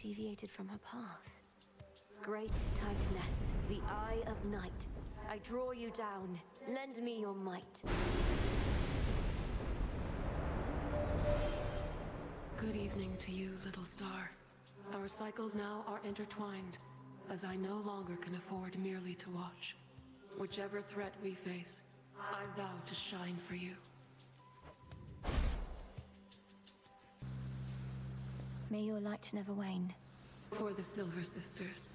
deviated from her path. Great Titaness, the Eye of Night, I draw you down. Lend me your might. Good evening to you, little star. Our cycles now are intertwined, as I no longer can afford merely to watch. Whichever threat we face, I vow to shine for you. May your light never wane. For the Silver Sisters.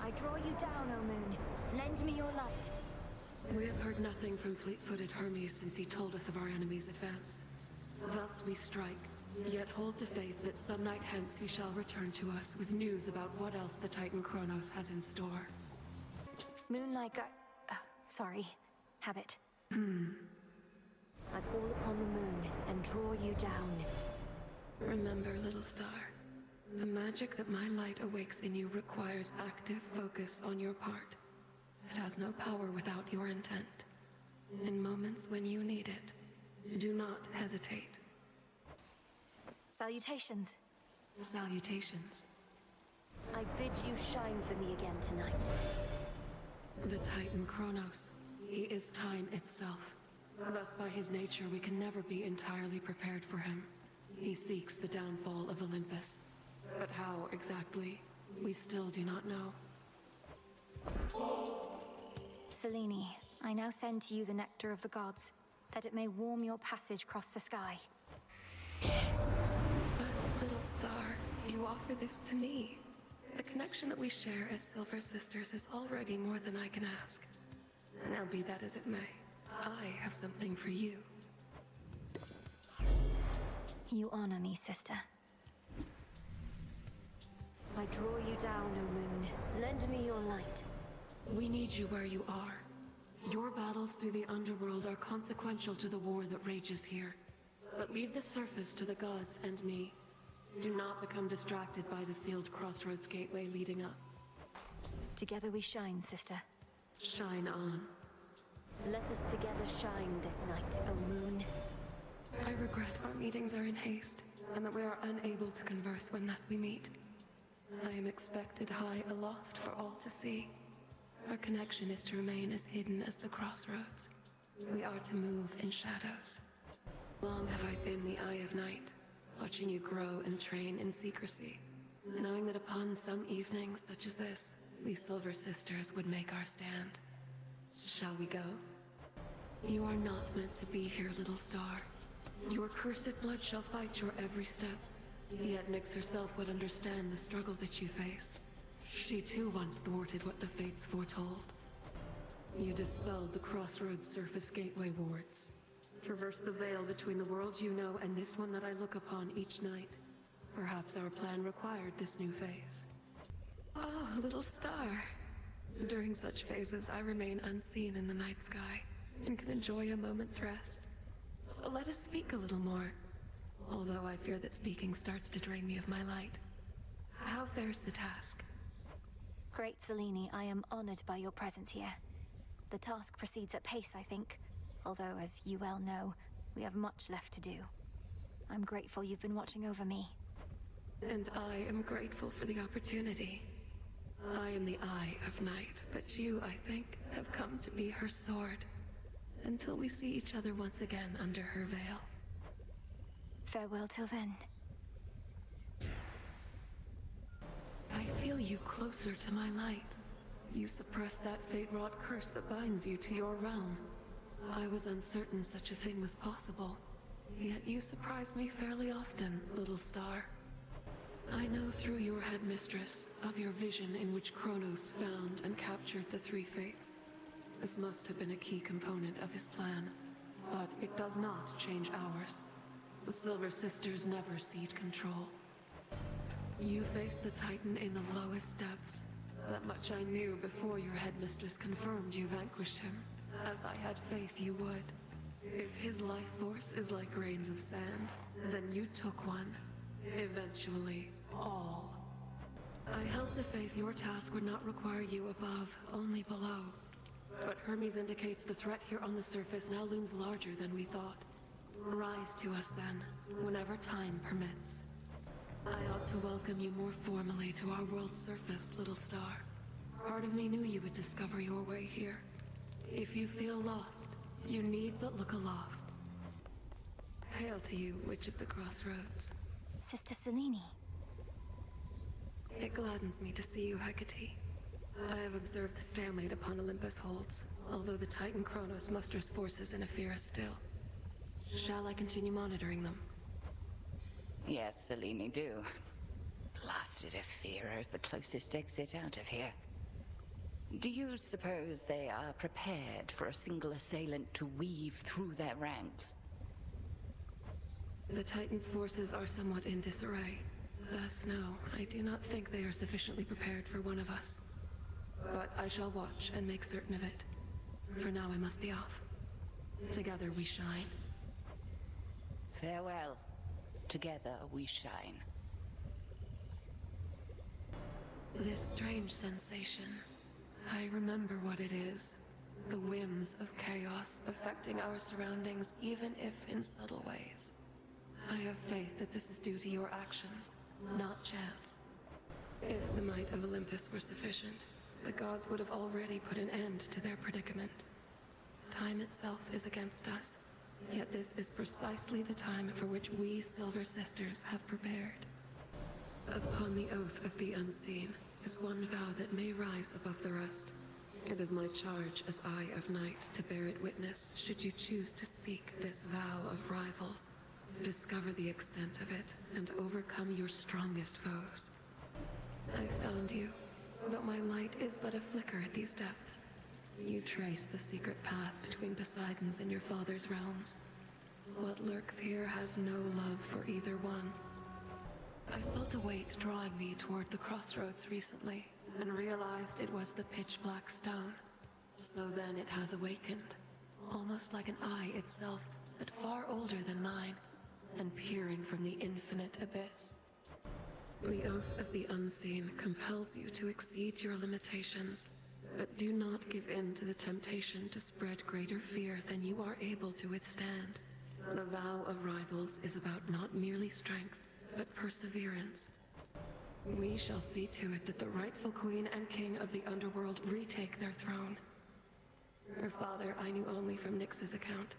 I draw you down, O Moon. Lend me your light. We have heard nothing from fleet-footed Hermes since he told us of our enemy's advance. Thus we strike, yet hold to faith that some night hence he shall return to us with news about what else the Titan Kronos has in store. Moonlight sorry. Habit. I call upon the moon and draw you down. Remember, little star, the magic that my light awakes in you requires active focus on your part. It has no power without your intent. In moments when you need it, do not hesitate. Salutations. Salutations. I bid you shine for me again tonight. The Titan Kronos. He is time itself. Thus, by his nature, we can never be entirely prepared for him. He seeks the downfall of Olympus. But how exactly, we still do not know. Selene, I now send to you the nectar of the gods, that it may warm your passage across the sky. But, little star, you offer this to me. The connection that we share as Silver Sisters is already more than I can ask. Now be that as it may, I have something for you. You honor me, sister. I draw you down, O moon. Lend me your light. We need you where you are. Your battles through the underworld are consequential to the war that rages here. But leave the surface to the gods and me. Do not become distracted by the sealed crossroads gateway leading up. Together we shine, sister. Shine on. Let us together shine this night, O moon. I regret our meetings are in haste, and that we are unable to converse when thus we meet. I am expected high aloft for all to see. Our connection is to remain as hidden as the crossroads. We are to move in shadows. Long have I been the Eye of Night, watching you grow and train in secrecy, knowing that upon some evenings such as this, we Silver Sisters would make our stand. Shall we go? You are not meant to be here, little star. Your cursed blood shall fight your every step. Yet Nyx herself would understand the struggle that you face. She too once thwarted what the fates foretold. You dispelled the crossroads surface gateway wards. Traversed the veil between the world you know and this one that I look upon each night. Perhaps our plan required this new phase. Oh, little star. During such phases, I remain unseen in the night sky, and can enjoy a moment's rest. So let us speak a little more, although I fear that speaking starts to drain me of my light. How fares the task? Great Selene, I am honored by your presence here. The task proceeds at pace, I think, although, as you well know, we have much left to do. I'm grateful you've been watching over me. And I am grateful for the opportunity. I am the Eye of Night, but you, I think, have come to be her sword. Until we see each other once again under her veil. Farewell till then. I feel you closer to my light. You suppress that fate-wrought curse that binds you to your realm. I was uncertain such a thing was possible. Yet you surprise me fairly often, little star. I know through your headmistress of your vision in which Kronos found and captured the three fates. This must have been a key component of his plan, but it does not change ours. The Silver Sisters never cede control. You faced the Titan in the lowest depths. That much I knew before your headmistress confirmed you vanquished him, as I had faith you would. If his life force is like grains of sand, then you took one. Eventually, all. I held to faith your task would not require you above, only below. But Hermes indicates the threat here on the surface now looms larger than we thought. Rise to us then, whenever time permits. I ought to welcome you more formally to our world's surface, little star. Part of me knew you would discover your way here. If you feel lost, you need but look aloft. Hail to you, Witch of the Crossroads. Sister Selene. It gladdens me to see you, Hecate. I have observed the stalemate upon Olympus holds, although the Titan Kronos musters forces in Ephyra still. Shall I continue monitoring them? Yes, Selene, do. Blasted Ephyra is the closest exit out of here. Do you suppose they are prepared for a single assailant to weave through their ranks? The Titan's forces are somewhat in disarray. Thus, no, I do not think they are sufficiently prepared for one of us. But I shall watch and make certain of it. For now, I must be off. Together we shine. Farewell. Together we shine. This strange sensation. I remember what it is. The whims of chaos affecting our surroundings, even if in subtle ways. I have faith that this is due to your actions, not chance. If the might of Olympus were sufficient, the gods would have already put an end to their predicament. Time itself is against us, yet this is precisely the time for which we Silver Sisters have prepared. Upon the oath of the unseen is one vow that may rise above the rest. It is my charge as Eye of Night to bear it witness should you choose to speak this vow of rivals. Discover the extent of it, and overcome your strongest foes. I found you, though my light is but a flicker at these depths. You trace the secret path between Poseidon's and your father's realms. What lurks here has no love for either one. I felt a weight drawing me toward the crossroads recently, and realized it was the pitch-black stone. So then it has awakened, almost like an eye itself, but far older than mine, and peering from the infinite abyss. The oath of the unseen compels you to exceed your limitations, but do not give in to the temptation to spread greater fear than you are able to withstand. The vow of rivals is about not merely strength, but perseverance. We shall see to it that the rightful queen and king of the underworld retake their throne. Her father I knew only from Nyx's account,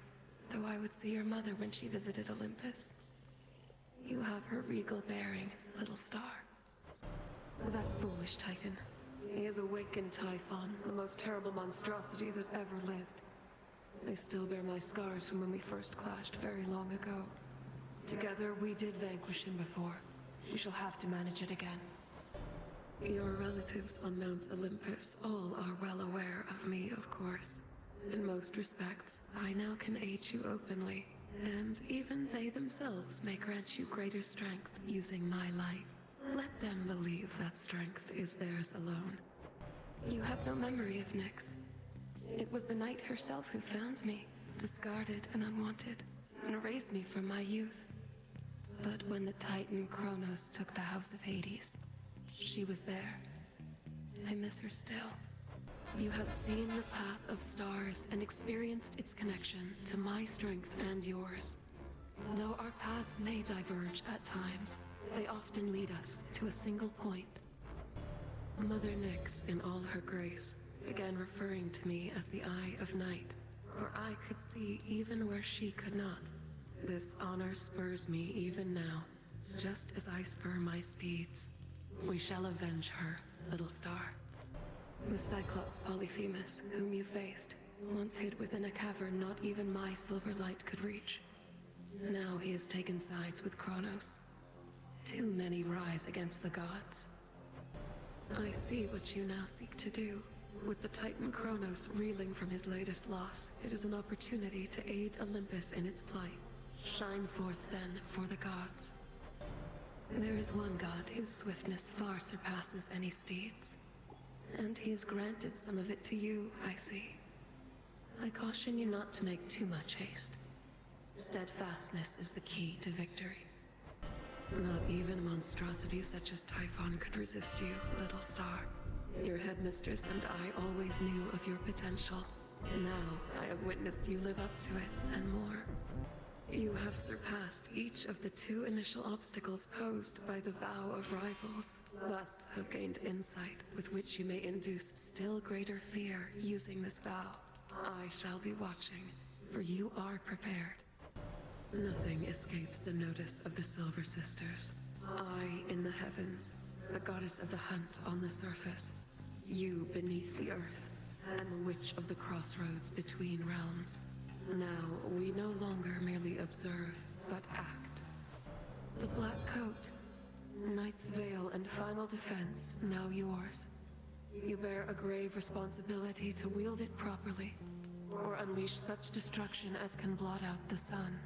though I would see your mother when she visited Olympus. You have her regal bearing, little star. That foolish Titan. He has awakened Typhon, the most terrible monstrosity that ever lived. They still bear my scars from when we first clashed very long ago. Together we did vanquish him before. We shall have to manage it again. Your relatives on Mount Olympus all are well aware of me, of course. In most respects, I now can aid you openly, and even they themselves may grant you greater strength using my light. Let them believe that strength is theirs alone. You have no memory of Nyx. It was the night herself who found me, discarded and unwanted, and raised me from my youth. But when the Titan Kronos took the House of Hades, she was there. I miss her still. You have seen the path of stars and experienced its connection to my strength and yours. Though our paths may diverge at times, they often lead us to a single point. Mother Nyx, in all her grace, began referring to me as the Eye of Night, for I could see even where she could not. This honor spurs me even now, just as I spur my steeds. We shall avenge her, little star. The Cyclops Polyphemus, whom you faced, once hid within a cavern not even my silver light could reach. Now he has taken sides with Kronos. Too many rise against the gods. I see what you now seek to do. With the Titan Kronos reeling from his latest loss, it is an opportunity to aid Olympus in its plight. Shine forth then for the gods. There is one god whose swiftness far surpasses any steeds. And he has granted some of it to you, I see. I caution you not to make too much haste. Steadfastness is the key to victory. Not even a monstrosity such as Typhon could resist you, little star. Your headmistress and I always knew of your potential. Now I have witnessed you live up to it and more. You have surpassed each of the 2 initial obstacles posed by the vow of rivals, thus have gained insight with which you may induce still greater fear using this vow. I shall be watching, for you are prepared. Nothing escapes the notice of the Silver Sisters. I in the heavens, the goddess of the hunt on the surface, you beneath the earth, and the witch of the crossroads between realms. Now, we no longer merely observe, but act. The Black Coat, Knight's Veil and final defense, now yours. You bear a grave responsibility to wield it properly, or unleash such destruction as can blot out the sun.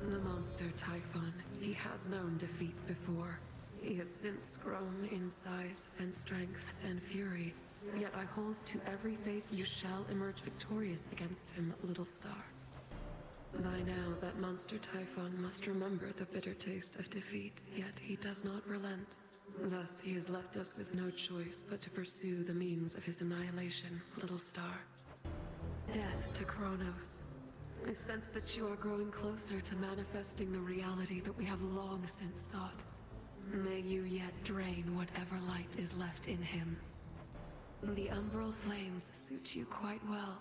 The monster Typhon, he has known defeat before. He has since grown in size and strength and fury. Yet I hold to every faith you shall emerge victorious against him, little star. By now, that monster Typhon must remember the bitter taste of defeat, yet he does not relent. Thus, he has left us with no choice but to pursue the means of his annihilation, little star. Death to Kronos. I sense that you are growing closer to manifesting the reality that we have long since sought. May you yet drain whatever light is left in him. The umbral flames suit you quite well,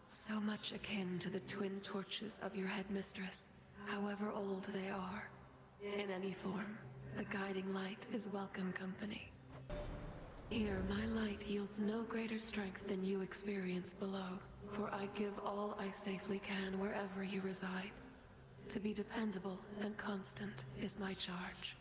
so much akin to the twin torches of your headmistress, however old they are. In any form, the guiding light is welcome company. Here, my light yields no greater strength than you experience below, for I give all I safely can wherever you reside. To be dependable and constant is my charge.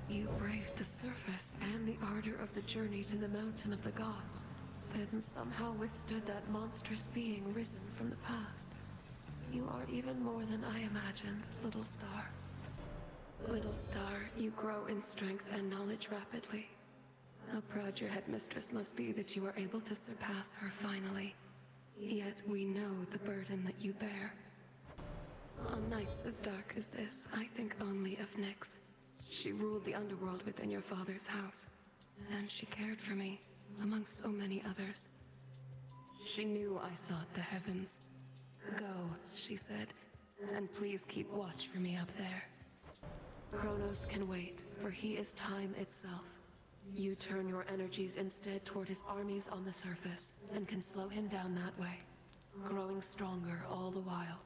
You braved the surface and the ardor of the journey to the mountain of the gods, then somehow withstood that monstrous being risen from the past. You are even more than I imagined, little star. Little star, you grow in strength and knowledge rapidly. How proud your headmistress must be that you are able to surpass her finally. Yet we know the burden that you bear. On nights as dark as this, I think only of Nyx. She ruled the underworld within your father's house, and she cared for me, among so many others. She knew I sought the heavens. Go, she said, and please keep watch for me up there. Kronos can wait, for he is time itself. You turn your energies instead toward his armies on the surface, and can slow him down that way, growing stronger all the while.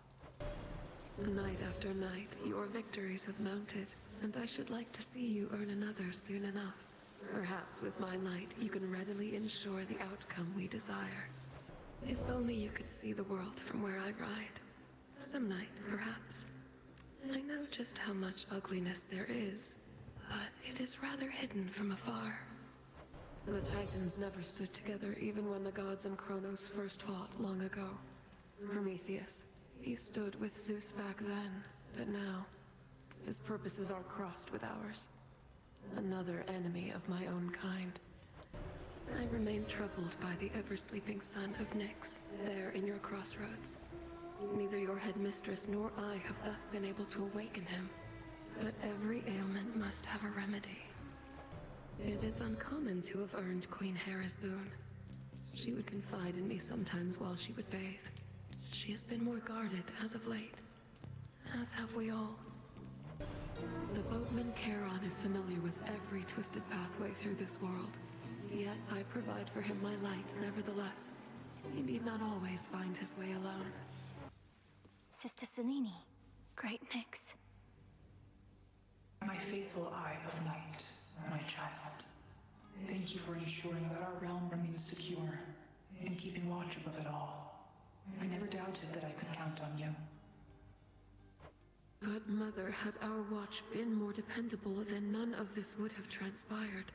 Night after night, your victories have mounted, and I should like to see you earn another soon enough. Perhaps with my light, you can readily ensure the outcome we desire. If only you could see the world from where I ride. Some night, perhaps. I know just how much ugliness there is, but it is rather hidden from afar. The Titans never stood together even when the gods and Kronos first fought long ago. Prometheus, he stood with Zeus back then, but now, his purposes are crossed with ours. Another enemy of my own kind. I remain troubled by the ever-sleeping son of Nyx, there in your crossroads. Neither your headmistress nor I have thus been able to awaken him. But every ailment must have a remedy. It is uncommon to have earned Queen Hera's boon. She would confide in me sometimes while she would bathe. She has been more guarded as of late, as have we all. The boatman Charon is familiar with every twisted pathway through this world. Yet I provide for him my light, nevertheless. He need not always find his way alone. Sister Selene, great Nyx. My faithful Eye of Night, my child. Thank you for ensuring that our realm remains secure and keeping watch above it all. I never doubted that I could count on you. But Mother, had our watch been more dependable, then none of this would have transpired.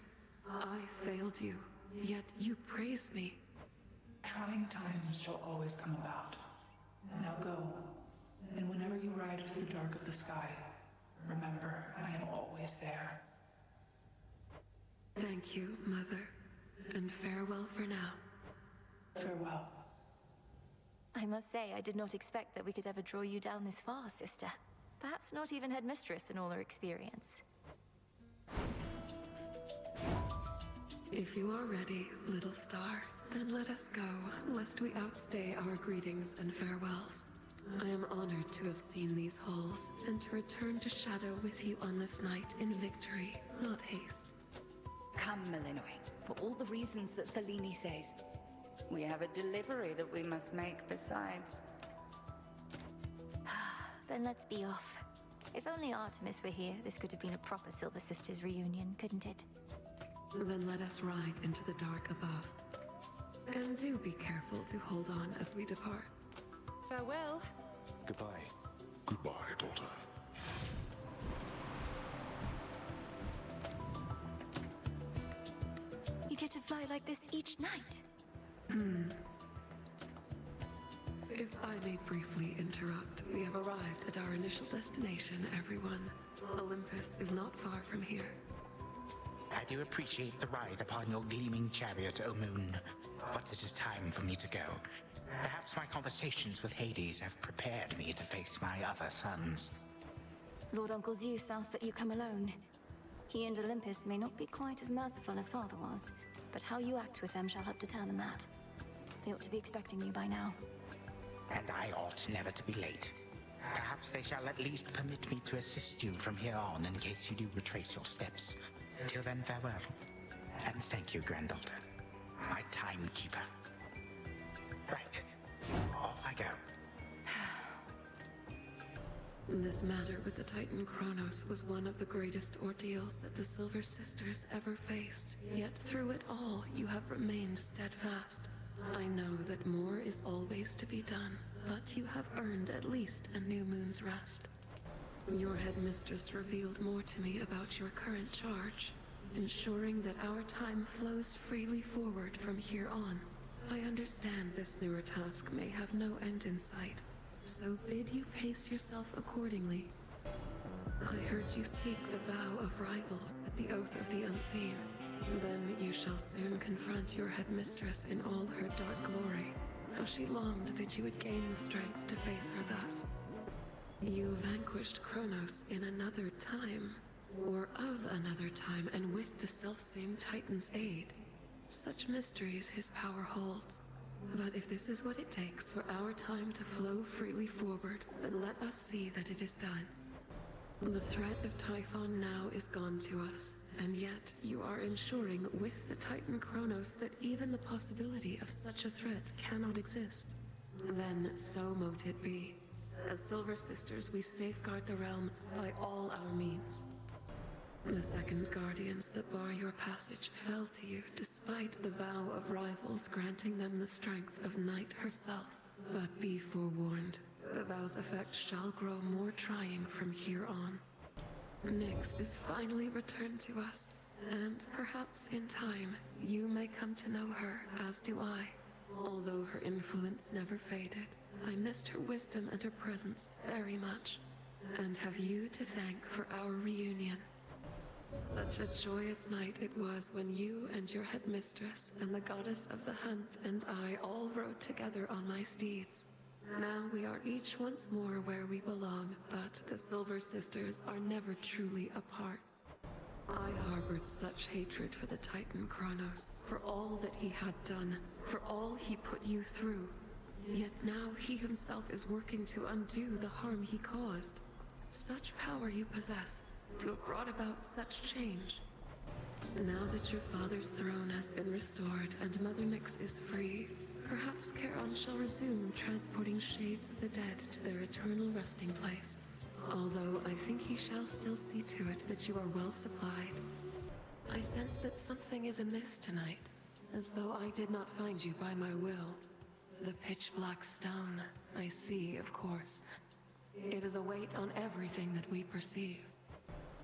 I failed you, yet you praise me. Trying times shall always come about. Now go, and whenever you ride through the dark of the sky, remember, I am always there. Thank you, Mother, and farewell for now. Farewell. I must say, I did not expect that we could ever draw you down this far, sister. Perhaps not even headmistress in all her experience. If you are ready, little star, then let us go, lest we outstay our greetings and farewells. I am honored to have seen these halls, and to return to Shadow with you on this night in victory, not haste. Come, Malinois, for all the reasons that Selene says. We have a delivery that we must make besides. Then let's be off. If only Artemis were here, this could have been a proper Silver Sisters reunion, couldn't it? Then let us ride into the dark above. And do be careful to hold on as we depart. Farewell. Goodbye. Goodbye, daughter. You get to fly like this each night. If I may briefly interrupt, we have arrived at our initial destination, everyone. Olympus is not far from here. I do appreciate the ride upon your gleaming chariot, O Moon, but it is time for me to go. Perhaps my conversations with Hades have prepared me to face my other sons. Lord Uncle Zeus asks that you come alone. He and Olympus may not be quite as merciful as Father was, but how you act with them shall help determine that. They ought to be expecting you by now. And I ought never to be late. Perhaps they shall at least permit me to assist you from here on in case you do retrace your steps. Till then, farewell. And thank you, granddaughter. My timekeeper. Right. Off I go. This matter with the Titan Kronos was one of the greatest ordeals that the Silver Sisters ever faced. Yet through it all, you have remained steadfast. I know that more is always to be done, but you have earned at least a new moon's rest. Your headmistress revealed more to me about your current charge, ensuring that our time flows freely forward from here on. I understand this newer task may have no end in sight, so bid you pace yourself accordingly. I heard you speak the vow of rivals at the Oath of the Unseen. Then you shall soon confront your headmistress in all her dark glory. How she longed that you would gain the strength to face her thus. You vanquished Kronos in another time, or of another time, and with the selfsame Titan's aid. Such mysteries his power holds. But if this is what it takes for our time to flow freely forward, then let us see that it is done. The threat of Typhon now is gone to us, and yet you are ensuring with the Titan Kronos that even the possibility of such a threat cannot exist. Then so mote it be. As Silver Sisters, we safeguard the realm by all our means. The second guardians that bar your passage fell to you despite the vow of rivals granting them the strength of Night herself. But be forewarned, the vow's effect shall grow more trying from here on. Nyx is finally returned to us, and perhaps in time you may come to know her, as do I. Although her influence never faded, I missed her wisdom and her presence very much, and have you to thank for our reunion. Such a joyous night it was when you and your headmistress and the goddess of the hunt and I all rode together on my steeds. Now we are each once more where we belong, but the Silver Sisters are never truly apart. I harbored such hatred for the Titan Kronos, for all that he had done, for all he put you through. Yet now he himself is working to undo the harm he caused. Such power you possess, to have brought about such change. Now that your father's throne has been restored and Mother Nyx is free, perhaps Charon shall resume transporting shades of the dead to their eternal resting place. Although I think he shall still see to it that you are well supplied. I sense that something is amiss tonight, as though I did not find you by my will. The pitch-black stone, I see, of course. It is a weight on everything that we perceive.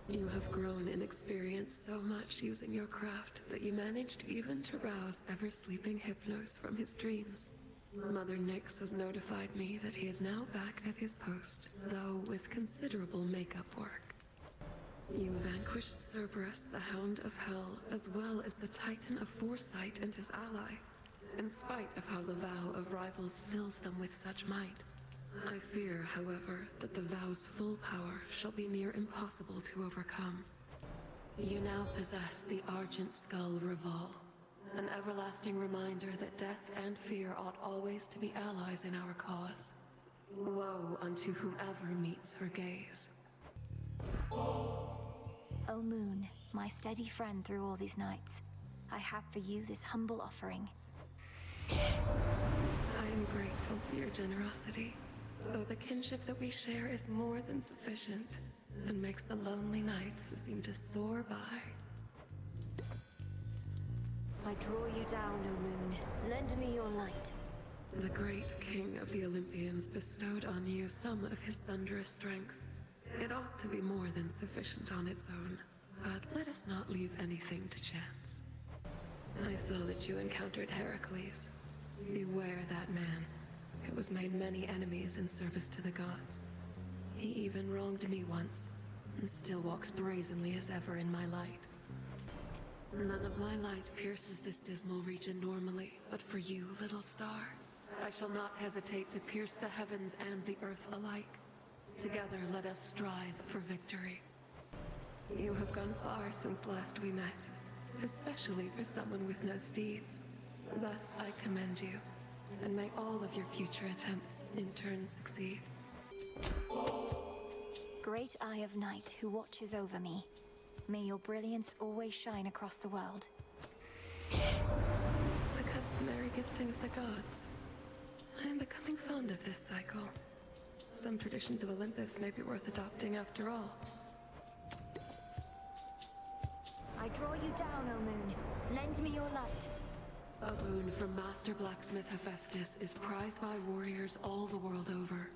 You have grown in experience so much using your craft that you managed even to rouse ever-sleeping Hypnos from his dreams. Mother Nyx has notified me that he is now back at his post, though with considerable makeup work. You vanquished Cerberus, the Hound of Hell, as well as the Titan of Foresight and his ally, in spite of how the vow of rivals filled them with such might. I fear, however, that the vow's full power shall be near impossible to overcome. You now possess the Argent Skull Revolve, an everlasting reminder that death and fear ought always to be allies in our cause. Woe unto whomever meets her gaze. O Moon, my steady friend through all these nights, I have for you this humble offering. I am grateful for your generosity, though the kinship that we share is more than sufficient, and makes the lonely nights seem to soar by. I draw you down, O Moon. Lend me your light. The great king of the Olympians bestowed on you some of his thunderous strength. It ought to be more than sufficient on its own, but let us not leave anything to chance. I saw that you encountered Heracles. Beware that man, who has made many enemies in service to the gods. He even wronged me once, and still walks brazenly as ever in my light. None of my light pierces this dismal region normally, but for you, little star, I shall not hesitate to pierce the heavens and the earth alike. Together, let us strive for victory. You have gone far since last we met, especially for someone with no steeds. Thus, I commend you, and may all of your future attempts in turn succeed. Great Eye of Night who watches over me, may your brilliance always shine across the world. The customary gifting of the gods. I am becoming fond of this cycle. Some traditions of Olympus may be worth adopting after all. I draw you down, O Moon. Lend me your light. A boon from Master Blacksmith Hephaestus is prized by warriors all the world over.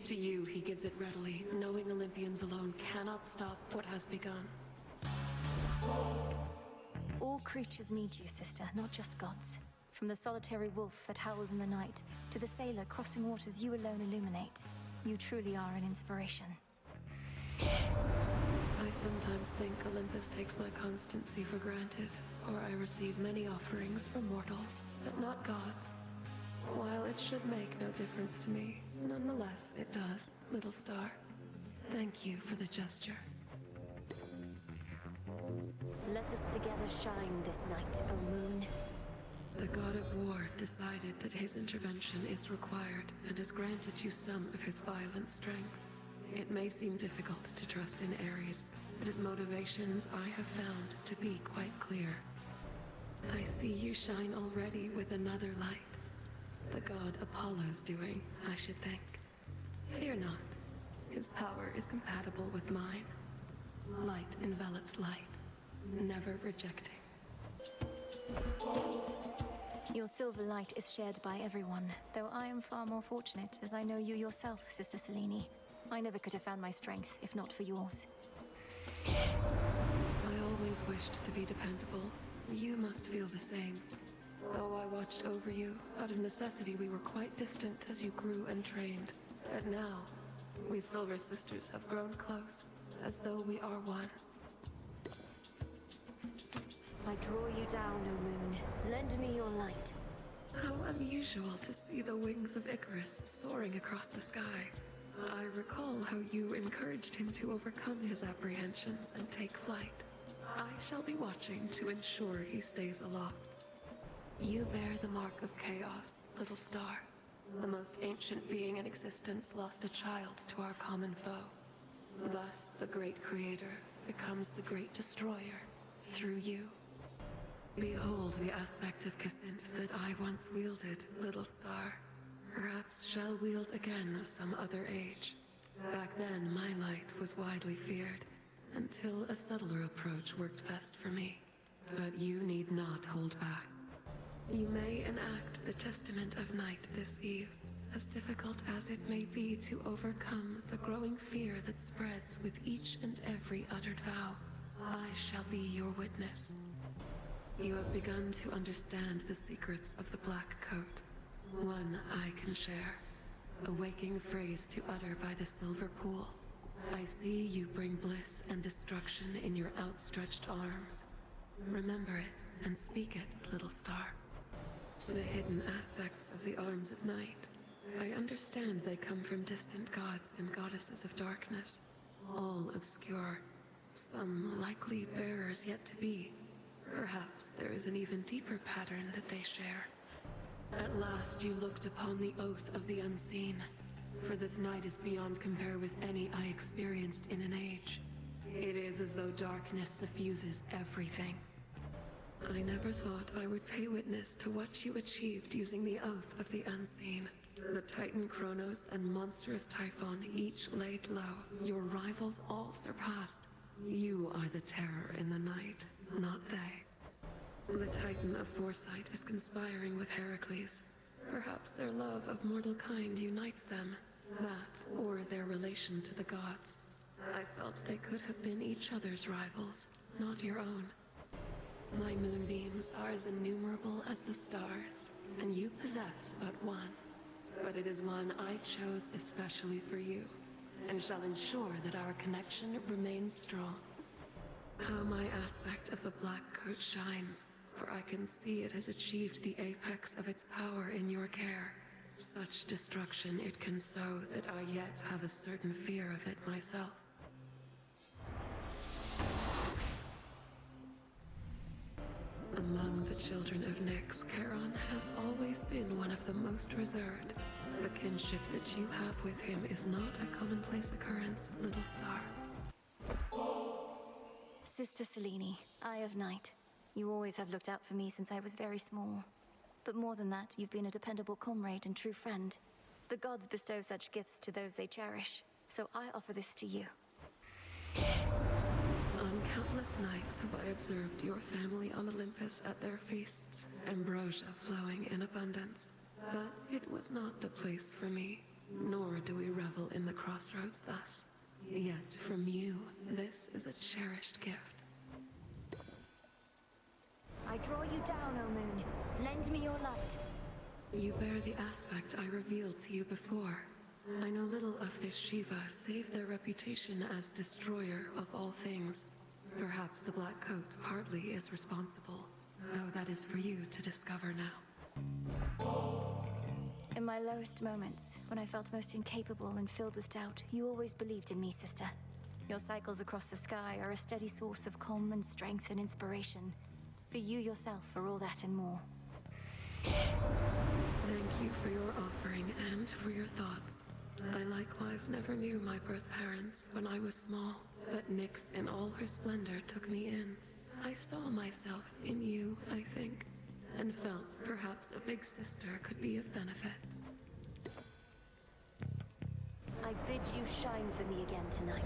To you, he gives it readily, knowing Olympians alone cannot stop what has begun. All creatures need you, sister, not just gods. From the solitary wolf that howls in the night, to the sailor crossing waters you alone illuminate. You truly are an inspiration. I sometimes think Olympus takes my constancy for granted, or I receive many offerings from mortals, but not gods. While it should make no difference to me, nonetheless it does, little star. Thank you for the gesture. Let us together shine this night, O Moon. The god of war decided that his intervention is required and has granted you some of his violent strength. It may seem difficult to trust in Ares, but his motivations I have found to be quite clear. I see you shine already with another light. The god Apollo's doing, I should think. Fear not. His power is compatible with mine. Light envelops light, never rejecting. Your silver light is shared by everyone, though I am far more fortunate as I know you yourself, Sister Selene. I never could have found my strength if not for yours. I always wished to be dependable. You must feel the same. Though I watched over you, out of necessity we were quite distant as you grew and trained. But now, we Silver Sisters have grown close, as though we are one. I draw you down, O Moon. Lend me your light. How unusual to see the wings of Icarus soaring across the sky. I recall how you encouraged him to overcome his apprehensions and take flight. I shall be watching to ensure he stays aloft. You bear the mark of chaos, little star. The most ancient being in existence lost a child to our common foe. Thus, the great creator becomes the great destroyer, through you. Behold the aspect of Cassinthe that I once wielded, little star. Perhaps shall wield again some other age. Back then, my light was widely feared, until a subtler approach worked best for me. But you need not hold back. You may enact the Testament of Night this eve, as difficult as it may be to overcome the growing fear that spreads with each and every uttered vow. I shall be your witness. You have begun to understand the secrets of the Black Coat. One I can share. A waking phrase to utter by the Silver Pool. I see you bring bliss and destruction in your outstretched arms. Remember it and speak it, little star. The hidden aspects of the arms of night. I understand they come from distant gods and goddesses of darkness. All obscure. Some likely bearers yet to be. Perhaps there is an even deeper pattern that they share. At last you looked upon the oath of the unseen. for this night is beyond compare with any I experienced in an age. It is as though darkness suffuses everything. I never thought I would pay witness to what you achieved using the Oath of the Unseen. The Titan Kronos and monstrous Typhon each laid low. Your rivals all surpassed. You are the terror in the night, not they. The Titan of Foresight is conspiring with Heracles. Perhaps their love of mortal kind unites them. That, or their relation to the gods. I felt they could have been each other's rivals, not your own. My moonbeams are as innumerable as the stars, and you possess but one. But it is one I chose especially for you, and shall ensure that our connection remains strong. How my aspect of the Black Coat shines, for I can see it has achieved the apex of its power in your care. Such destruction it can sow that I yet have a certain fear of it myself. Among the children of Nyx, Charon has always been one of the most reserved. The kinship that you have with him is not a commonplace occurrence, little star. Sister Selene, Eye of Night. You always have looked out for me since I was very small. But more than that, you've been a dependable comrade and true friend. The gods bestow such gifts to those they cherish, so I offer this to you. On countless nights have I observed your family on Olympus at their feasts, ambrosia flowing in abundance. But it was not the place for me, nor do we revel in the crossroads thus. Yet from you, this is a cherished gift. I draw you down, O Moon. Lend me your light. You bear the aspect I revealed to you before. I know little of this Shiva, save their reputation as destroyer of all things. Perhaps the Black Coat partly is responsible, though that is for you to discover now. In my lowest moments, when I felt most incapable and filled with doubt, you always believed in me, sister. Your cycles across the sky are a steady source of calm and strength and inspiration. For you yourself are all that and more. Thank you for your offering and for your thoughts. I likewise never knew my birth parents when I was small, but Nyx in all her splendor took me in. I saw myself in you, I think, and felt perhaps a big sister could be of benefit. I bid you shine for me again tonight.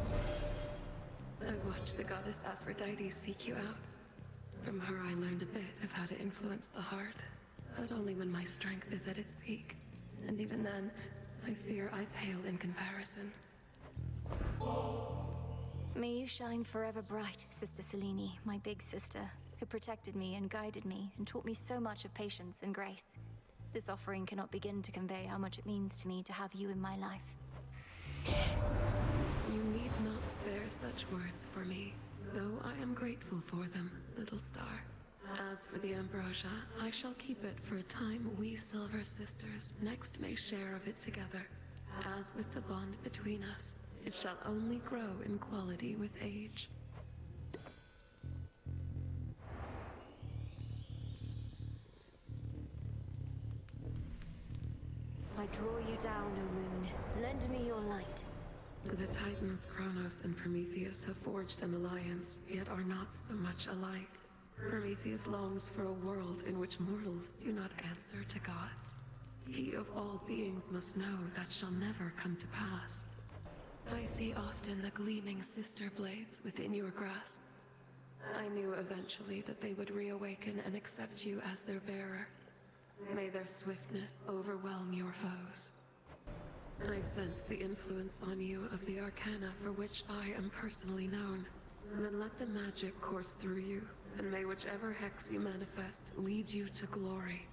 I watched the goddess Aphrodite seek you out. From her I learned a bit of how to influence the heart, but only when my strength is at its peak. And even then, I fear I pale in comparison. May you shine forever bright, Sister Selene, my big sister, who protected me and guided me and taught me so much of patience and grace. This offering cannot begin to convey how much it means to me to have you in my life. You need not spare such words for me, though I am grateful for them, little star. As for the ambrosia, I shall keep it for a time we Silver Sisters next may share of it together. As with the bond between us, it shall only grow in quality with age. I draw you down, O Moon. Lend me your light. The Titans Kronos and Prometheus have forged an alliance, yet are not so much alike. Prometheus longs for a world in which mortals do not answer to gods. He of all beings must know that shall never come to pass. I see often the gleaming sister blades within your grasp. I knew eventually that they would reawaken and accept you as their bearer. May their swiftness overwhelm your foes. I sense the influence on you of the arcana for which I am personally known. Then let the magic course through you, and may whichever hex you manifest lead you to glory.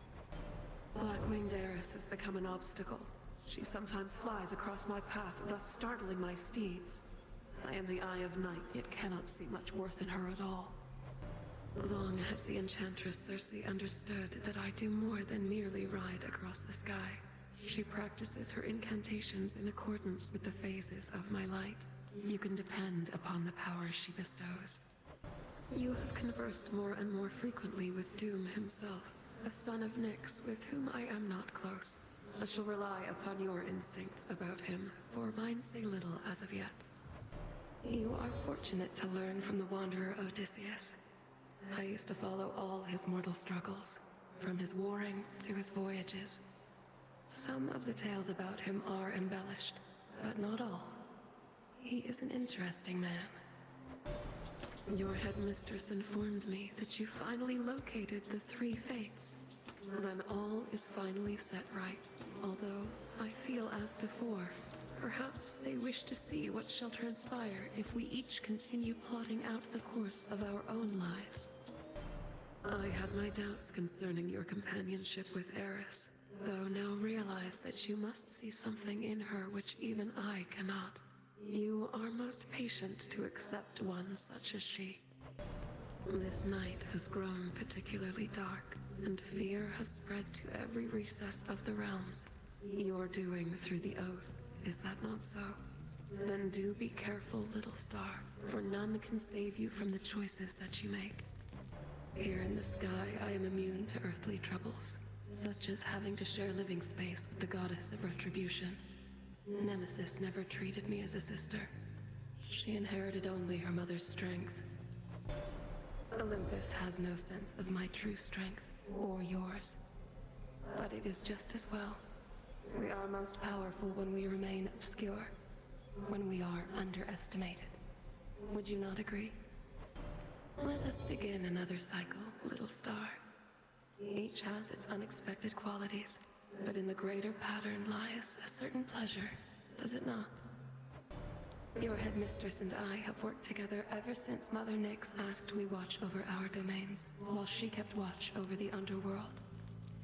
Blackwinged Eris has become an obstacle. She sometimes flies across my path, thus startling my steeds. I am the Eye of Night, yet cannot see much worth in her at all. Long has the Enchantress Circe understood that I do more than merely ride across the sky. She practices her incantations in accordance with the phases of my light. You can depend upon the power she bestows. You have conversed more and more frequently with Doom himself, a son of Nyx with whom I am not close. I shall rely upon your instincts about him, for mine say little as of yet. You are fortunate to learn from the wanderer Odysseus. I used to follow all his mortal struggles, from his warring to his voyages. Some of the tales about him are embellished, but not all. He is an interesting man. Your headmistress informed me that you finally located the three fates. Then all is finally set right, although I feel as before. Perhaps they wish to see what shall transpire if we each continue plotting out the course of our own lives. I had my doubts concerning your companionship with Eris, though now realize that you must see something in her which even I cannot. You are most patient to accept one such as she. This night has grown particularly dark, and fear has spread to every recess of the realms. Your doing through the oath, is that not so? Then do be careful, little star, for none can save you from the choices that you make. Here in the sky, I am immune to earthly troubles, such as having to share living space with the goddess of retribution. Nemesis never treated me as a sister. She inherited only her mother's strength. Olympus has no sense of my true strength, or yours. But it is just as well. We are most powerful when we remain obscure, when we are underestimated. Would you not agree? Let us begin another cycle, little star. Each has its unexpected qualities, but in the greater pattern lies a certain pleasure, does it not? Your headmistress and I have worked together ever since Mother Nyx asked we watch over our domains, while she kept watch over the underworld.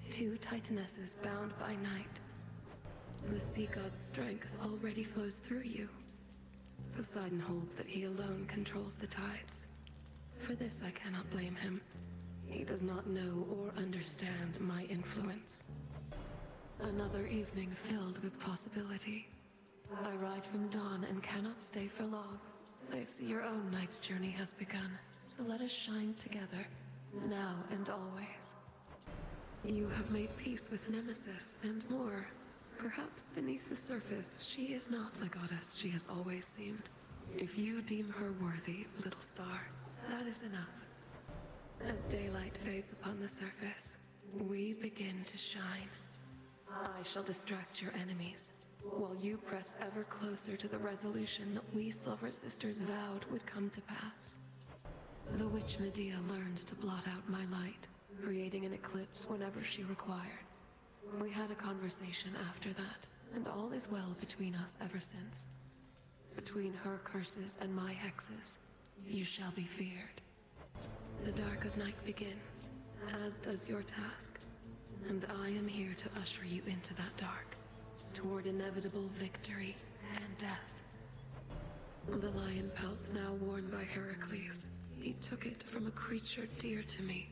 Two titanesses bound by night. The sea god's strength already flows through you. Poseidon holds that he alone controls the tides. For this I cannot blame him. He does not know or understand my influence. Another evening filled with possibility. I ride from dawn and cannot stay for long. I see your own night's journey has begun, so let us shine together, now and always. You have made peace with Nemesis and more. Perhaps beneath the surface, she is not the goddess she has always seemed. If you deem her worthy, little star, that is enough. As daylight fades upon the surface, we begin to shine. I shall distract your enemies, while you press ever closer to the resolution we Silver Sisters vowed would come to pass. The witch Medea learned to blot out my light, creating an eclipse whenever she required. We had a conversation after that, and all is well between us ever since. Between her curses and my hexes, you shall be feared. The dark of night begins, as does your task, and I am here to usher you into that dark, toward inevitable victory and death. The lion pelts now worn by Heracles. He took it from a creature dear to me.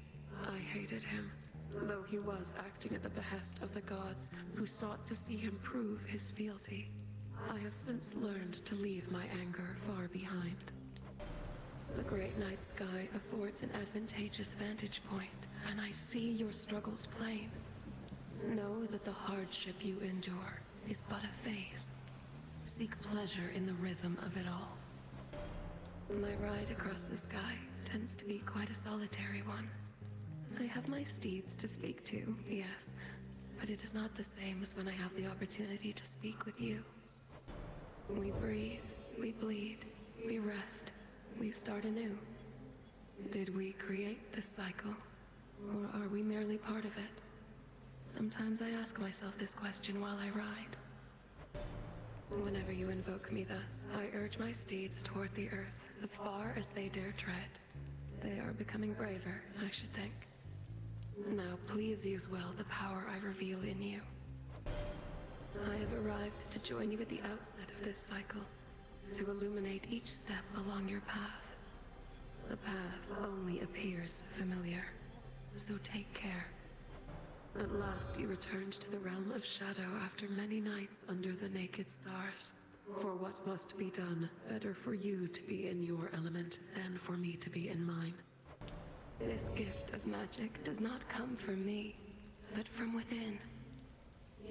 I hated him, though he was acting at the behest of the gods, who sought to see him prove his fealty. I have since learned to leave my anger far behind. The great night sky affords an advantageous vantage point, and I see your struggles plain. Know that the hardship you endure is but a phase. Seek pleasure in the rhythm of it all. My ride across the sky tends to be quite a solitary one. I have my steeds to speak to, yes, but it is not the same as when I have the opportunity to speak with you. We breathe, we bleed, we rest, we start anew. Did we create this cycle, or are we merely part of it? Sometimes I ask myself this question while I ride. Whenever you invoke me thus, I urge my steeds toward the earth as far as they dare tread. They are becoming braver, I should think. Now please use well the power I reveal in you. I have arrived to join you at the outset of this cycle, to illuminate each step along your path. The path only appears familiar, so take care. At last you returned to the realm of shadow after many nights under the naked stars. For what must be done, better for you to be in your element than for me to be in mine. This gift of magic does not come from me, but from within.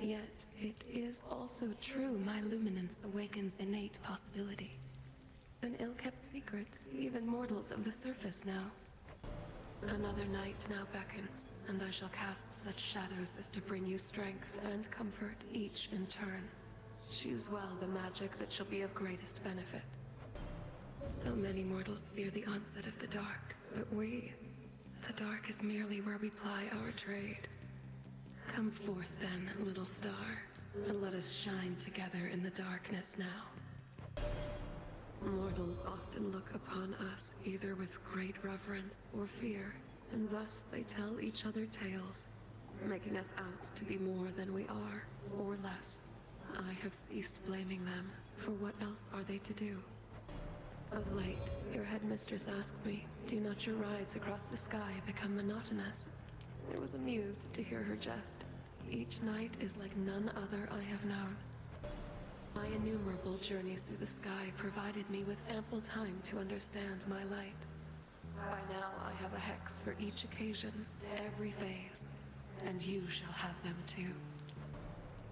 Yet, it is also true my luminance awakens innate possibility. An ill-kept secret, even mortals of the surface know. Another night now beckons, and I shall cast such shadows as to bring you strength and comfort, each in turn. Choose well the magic that shall be of greatest benefit. So many mortals fear the onset of the dark, but the dark is merely where we ply our trade. Come forth then, little star, and let us shine together in the darkness now. Mortals often look upon us either with great reverence or fear, and thus they tell each other tales, making us out to be more than we are, or less. I have ceased blaming them, for what else are they to do? Of late, your headmistress asked me, do not your rides across the sky become monotonous? I was amused to hear her jest. Each night is like none other I have known. My innumerable journeys through the sky provided me with ample time to understand my light. By now I have a hex for each occasion, every phase, and you shall have them too.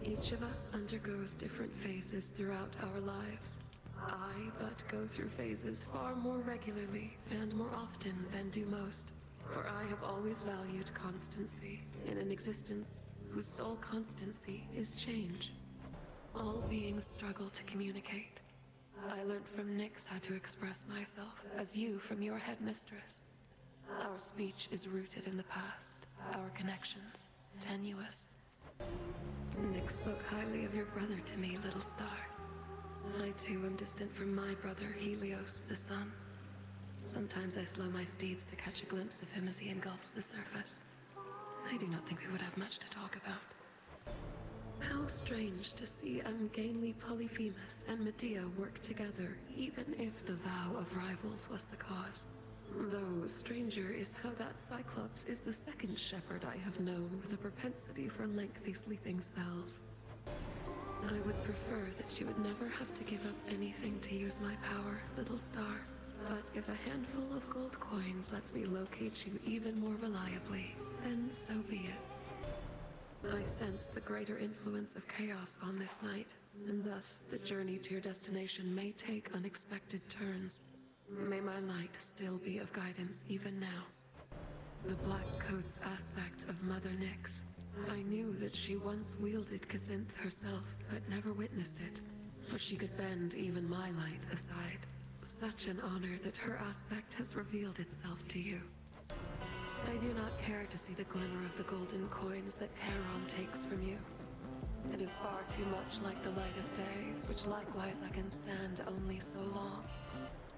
Each of us undergoes different phases throughout our lives. I but go through phases far more regularly and more often than do most, for I have always valued constancy in an existence whose sole constancy is change. All beings struggle to communicate. I learned from Nyx how to express myself, as you from your headmistress. Our speech is rooted in the past, our connections tenuous. Nyx spoke highly of your brother to me, little star. I too am distant from my brother, Helios, the sun. Sometimes I slow my steeds to catch a glimpse of him as he engulfs the surface. I do not think we would have much to talk about. How strange to see ungainly Polyphemus and Medea work together, even if the vow of rivals was the cause. Though stranger is how that Cyclops is the second shepherd I have known with a propensity for lengthy sleeping spells. I would prefer that you would never have to give up anything to use my power, little star. But if a handful of gold coins lets me locate you even more reliably, then so be it. I sense the greater influence of chaos on this night, and thus the journey to your destination may take unexpected turns. May my light still be of guidance even now. The Black Coat's aspect of Mother Nyx. I knew that she once wielded Kazinth herself, but never witnessed it, for she could bend even my light aside. Such an honor that her aspect has revealed itself to you. I do not care to see the glimmer of the golden coins that Charon takes from you. It is far too much like the light of day, which likewise I can stand only so long.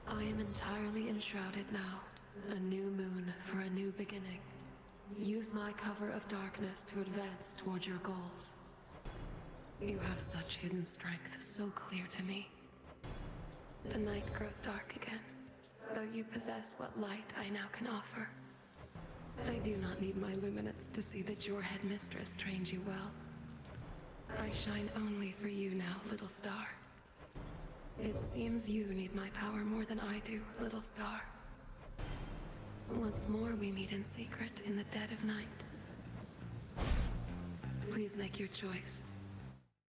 I am entirely enshrouded now, a new moon for a new beginning. Use my cover of darkness to advance toward your goals. You have such hidden strength, so clear to me. The night grows dark again, though you possess what light I now can offer. I do not need my luminance to see that your headmistress trained you well. I shine only for you now, little star. It seems you need my power more than I do, little star. Once more we meet in secret in the dead of night. Please make your choice.